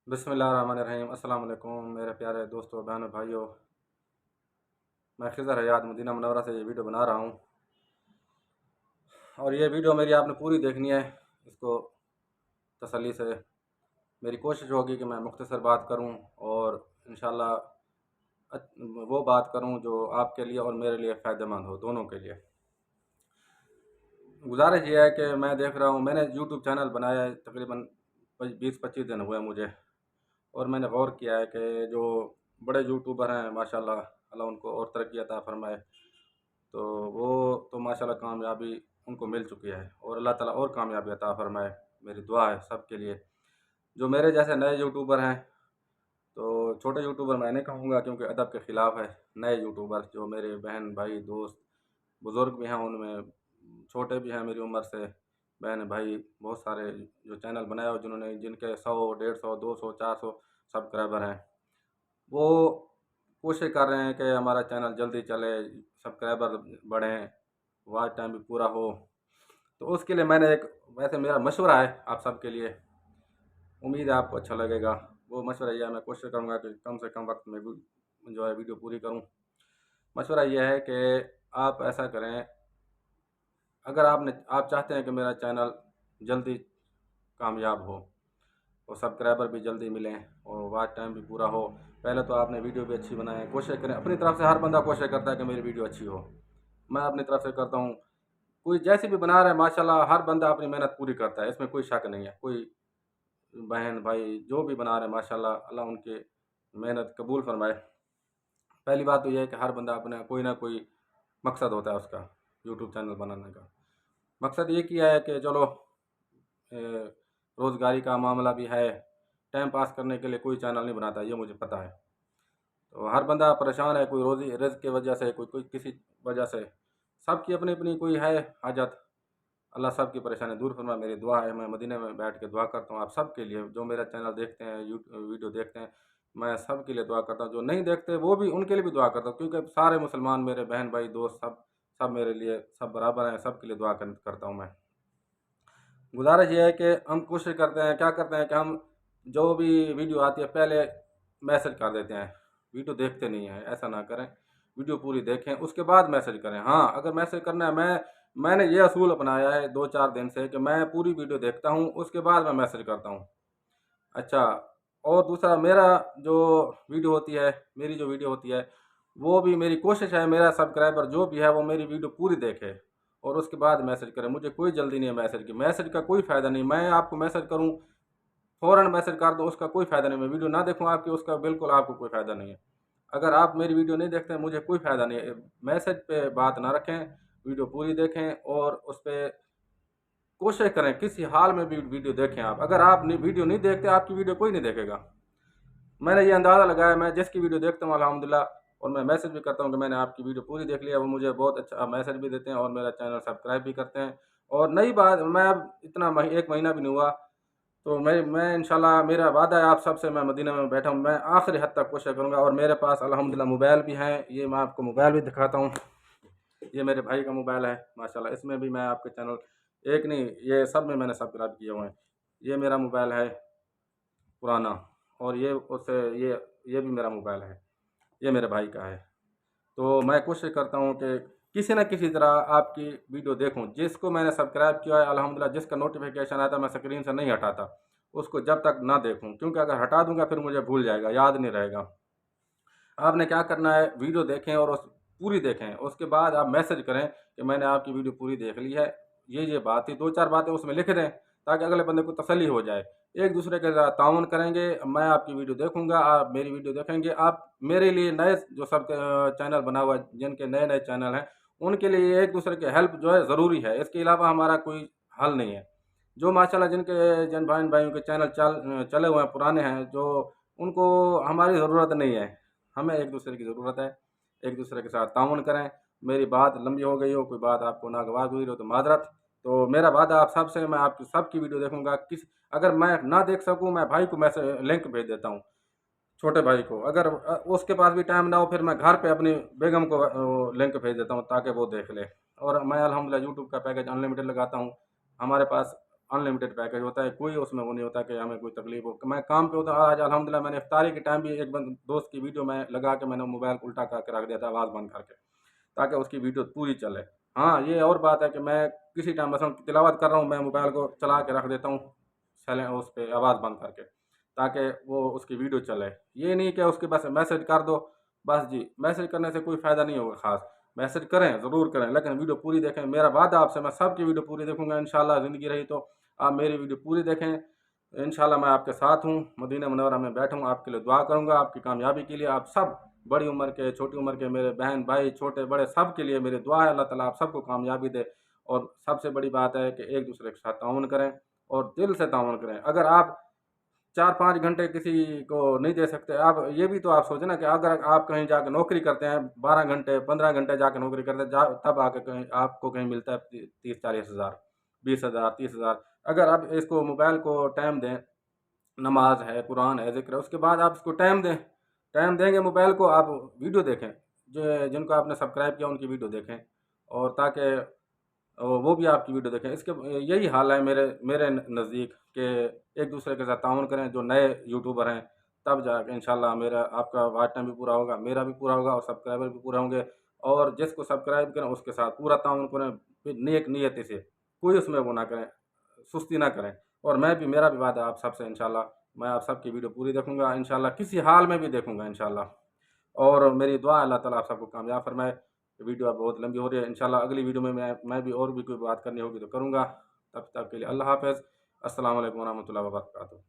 बिस्मिल्लाहिर्रहमानिर्रहीम। अस्सलाम वालेकुम मेरे प्यारे दोस्तों, बहनों, भाइयों। मैं खिज़र हयात मदीना मुनव्वरा से ये वीडियो बना रहा हूँ और ये वीडियो मेरी आपने पूरी देखनी है। इसको तसल्ली से मेरी कोशिश होगी कि मैं मुख्तसर बात करूँ और इंशाअल्लाह वो बात करूँ जो आपके लिए और मेरे लिए फ़ायदेमंद हो, दोनों के लिए। गुजारिश ये है कि मैं देख रहा हूँ, मैंने यूट्यूब चैनल बनाया है तकरीबन 20-25 दिन हुए मुझे, और मैंने गौर किया है कि जो बड़े यूट्यूबर हैं माशाल्लाह, अल्लाह उनको और तरक्की अता फ़रमाए, तो वो तो माशाल्लाह कामयाबी उनको मिल चुकी है और अल्लाह ताला और कामयाबी अता फ़रमाए। मेरी दुआ है सब के लिए। जो मेरे जैसे नए यूट्यूबर हैं, तो छोटे यूट्यूबर मैं नहीं कहूँगा क्योंकि अदब के ख़िलाफ़ है। नए यूट्यूबर जो मेरे बहन भाई दोस्त बुज़ुर्ग भी हैं, उनमें छोटे भी हैं मेरी उम्र से, बहन भाई बहुत सारे जो चैनल बनाए और जिनके 100, 150, 200, 400 सब्सक्राइबर हैं, वो कोशिश कर रहे हैं कि हमारा चैनल जल्दी चले, सब्सक्राइबर बढ़ें, वॉच टाइम भी पूरा हो। तो उसके लिए मैंने एक, वैसे मेरा मशवरा है आप सब के लिए, उम्मीद है आपको अच्छा लगेगा। वो मशवरा ये है, मैं कोशिश करूँगा कि कम से कम वक्त में जो है वीडियो पूरी करूँ। मशवरा ये है कि आप ऐसा करें, अगर आप चाहते हैं कि मेरा चैनल जल्दी कामयाब हो और सब्सक्राइबर भी जल्दी मिलें और वॉच टाइम भी पूरा हो, पहले तो आपने वीडियो भी अच्छी बनाएं, कोशिश करें अपनी तरफ से। हर बंदा कोशिश करता है कि मेरी वीडियो अच्छी हो, मैं अपनी तरफ से करता हूँ। कोई जैसी भी बना रहा है माशाल्लाह, हर बंदा अपनी मेहनत पूरी करता है, इसमें कोई शक नहीं है। कोई बहन भाई जो भी बना रहे हैं माशाल्लाह, अल्लाह उनकी मेहनत कबूल फरमाए। पहली बात तो यह है कि हर बंदा अपना कोई ना कोई मकसद होता है उसका यूट्यूब चैनल बनाने का। मकसद ये किया है कि चलो रोज़गारी का मामला भी है, टाइम पास करने के लिए कोई चैनल नहीं बनाता, ये मुझे पता है। तो हर बंदा परेशान है, कोई रोज़ी रिज़्क़ की वजह से, कोई किसी वजह से, सबकी अपनी अपनी कोई है हाजत। अल्लाह सब की परेशानी दूर फरमाए। मेरी दुआ है, मैं मदीने में बैठ के दुआ करता हूँ आप सब के लिए, जो मेरा चैनल देखते हैं, वीडियो देखते हैं, मैं सब के लिए दुआ करता हूँ। जो नहीं देखते वो भी, उनके लिए भी दुआ करता हूँ, क्योंकि सारे मुसलमान मेरे बहन भाई दोस्त सब सब मेरे लिए सब बराबर हैं, सब के लिए दुआ करता हूँ मैं। गुजारिश ये है कि हम कोशिश करते हैं, क्या करते हैं कि हम जो भी वीडियो आती है पहले मैसेज कर देते हैं, वीडियो देखते नहीं हैं। ऐसा ना करें, वीडियो पूरी देखें उसके बाद मैसेज करें। हाँ, अगर मैसेज करना है, मैंने ये असूल अपनाया है 2-4 दिन से कि मैं पूरी वीडियो देखता हूँ, उसके बाद मैं मैसेज करता हूँ। अच्छा, और दूसरा, मेरी जो वीडियो होती है, वो भी मेरी कोशिश है मेरा सब्सक्राइबर जो भी है वो मेरी वीडियो पूरी देखे और उसके बाद मैसेज करे। मुझे कोई जल्दी नहीं है मैसेज की, मैसेज का कोई फ़ायदा नहीं। मैं आपको मैसेज करूँ, फ़ौरन मैसेज कर दूँ, उसका कोई फ़ायदा नहीं। मैं वीडियो ना देखूँ आपकी, उसका बिल्कुल आपको कोई फ़ायदा नहीं है। अगर आप मेरी वीडियो नहीं देखते हैं, मुझे कोई फ़ायदा नहीं है। मैसेज पे बात ना रखें, वीडियो पूरी देखें और उस पे कोशिश करें किसी हाल में भी वीडियो देखें आप। अगर आप वीडियो नहीं देखते, आपकी वीडियो कोई नहीं देखेगा। मैंने ये अंदाज़ा लगाया, मैं जिसकी वीडियो देखता हूँ अल्हम्दुलिल्लाह, और मैं मैसेज भी करता हूँ कि मैंने आपकी वीडियो पूरी देख लिया, वो मुझे बहुत अच्छा मैसेज भी देते हैं और मेरा चैनल सब्सक्राइब भी करते हैं। और नई बात, मैं अब इतना 1 महीना भी नहीं हुआ, तो मैं इंशाल्लाह, मेरा वादा है आप सबसे, मैं मदीना में बैठा हूँ, मैं आखिरी हद तक कोशिश करूँगा। और मेरे पास अल्हम्दुलिल्लाह मोबाइल भी हैं, ये मैं आपको मोबाइल भी दिखाता हूँ। ये मेरे भाई का मोबाइल है माशाल्लाह, इसमें भी मैं आपके चैनल, एक नहीं ये सब में मैंने सब्सक्राइब किए हुए हैं। ये मेरा मोबाइल है पुराना, और ये भी मेरा मोबाइल है, ये मेरे भाई का है। तो मैं कोशिश करता हूँ कि किसी न किसी तरह आपकी वीडियो देखूँ। जिसको मैंने सब्सक्राइब किया है अल्हम्दुलिल्लाह, जिसका नोटिफिकेशन आता है, मैं स्क्रीन से नहीं हटाता उसको जब तक ना देखूँ, क्योंकि अगर हटा दूँगा फिर मुझे भूल जाएगा, याद नहीं रहेगा। आपने क्या करना है, वीडियो देखें और उस पूरी देखें, उसके बाद आप मैसेज करें कि मैंने आपकी वीडियो पूरी देख ली है, ये बात थी, 2-4 बातें उसमें लिख दें ताकि अगले बंदे को तसल्ली हो जाए। एक दूसरे के साथ ताउन करेंगे, मैं आपकी वीडियो देखूंगा, आप मेरी वीडियो देखेंगे। आप मेरे लिए नए जो सब चैनल बना हुआ है, जिनके नए नए चैनल हैं, उनके लिए एक दूसरे की हेल्प जो है ज़रूरी है, इसके अलावा हमारा कोई हल नहीं है। जो माशाल्लाह जिन बहन भाइयों के चैनल चले हुए हैं, पुराने हैं, जो उनको हमारी ज़रूरत नहीं है, हमें एक दूसरे की ज़रूरत है। एक दूसरे के साथ ताउन करें। मेरी बात लंबी हो गई हो, कोई बात आपको नागवार गुजरी हो तो माजरत। तो मेरा वादा आप सबसे, मैं आपकी सबकी वीडियो देखूंगा। अगर मैं ना देख सकूं, मैं भाई को मैसेज लिंक भेज देता हूं, छोटे भाई को। अगर उसके पास भी टाइम ना हो, फिर मैं घर पे अपनी बेगम को लिंक भेज देता हूं ताकि वो देख ले। और मैं अल्हम्दुलिल्लाह यूट्यूब का पैकेज अनलिमिटेड लगाता हूं। हमारे पास अनलिमिटेड पैकेज होता है, कोई उसमें वो नहीं होता कि हमें कोई तकलीफ हो। मैं काम पे होता, आज अल्हम्दुलिल्लाह मैंने इफ्तारी के टाइम भी एक दोस्त की वीडियो मैं लगा के मैंने मोबाइल को उल्टा करके रख दिया था आवाज़ बंद करके, ताकि उसकी वीडियो पूरी चले। हाँ, ये और बात है कि मैं किसी टाइम मसलन तिलावत कर रहा हूँ, मैं मोबाइल को चला के रख देता हूँ उस पे आवाज़ बंद करके, ताकि वो उसकी वीडियो चले। ये नहीं कि उसके बस मैसेज कर दो, बस जी, मैसेज करने से कोई फ़ायदा नहीं होगा ख़ास। मैसेज करें, ज़रूर करें, लेकिन वीडियो पूरी देखें। मेरा वादा आपसे, मैं सबकी वीडियो पूरी देखूँगा इंशाअल्लाह, ज़िंदगी रही तो आप मेरी वीडियो पूरी देखें। इंशाअल्लाह मैं आपके साथ हूँ, मदीना मुनव्वरा में बैठा हूँ, आपके लिए दुआ करूँगा, आपकी कामयाबी के लिए। आप सब बड़ी उम्र के, छोटी उम्र के मेरे बहन भाई, छोटे बड़े, सब के लिए मेरी दुआ है, अल्लाह ताला आप सबको कामयाबी दे। और सबसे बड़ी बात है कि एक दूसरे के साथ ताउन करें और दिल से ताउन करें। अगर आप 4-5 घंटे किसी को नहीं दे सकते, आप ये भी तो आप सोचें ना कि अगर आप कहीं जाके नौकरी करते हैं, 12 घंटे, 15 घंटे जाके नौकरी करते हैं, तब आके कहीं आपको कहीं मिलता है 30-40 हज़ार, 20,000, 30,000। अगर आप इसको मोबाइल को टाइम दें, नमाज है, कुरान है, ज़िक्र है, उसके बाद आप इसको टाइम दें। टाइम देंगे मोबाइल को, आप वीडियो देखें, जो जिनको आपने सब्सक्राइब किया उनकी वीडियो देखें, और ताकि वो भी आपकी वीडियो देखें। इसके यही हाल है मेरे मेरे नज़दीक, कि एक दूसरे के साथ ताउन करें, जो नए यूट्यूबर हैं, तब जाके इंशाल्लाह मेरा आपका वॉच टाइम भी पूरा होगा, मेरा भी पूरा होगा और सब्सक्राइबर भी पूरे होंगे। और जिसको सब्सक्राइब करें उसके साथ पूरा ताउन करें, फिर नेक नियति से, कोई उसमें वो ना करें, सुस्ती ना करें। और मैं भी, मेरा भी वादा है आप सबसे इंशाल्लाह, मैं आप सबकी वीडियो पूरी देखूँगा इंशाल्लाह, किसी हाल में भी देखूँगा इंशाल्लाह। और मेरी दुआ है अल्लाह ताला आप सबको कामयाब फरमाए। वीडियो अब बहुत लंबी हो रही है, इंशाल्लाह अगली वीडियो में मैं भी और भी कोई बात करनी होगी तो करूँगा। तब तक के लिए अल्लाह हाफ़िज़। अस्सलामु अलैकुम वरहमतुल्लाहि वबरकातुहू।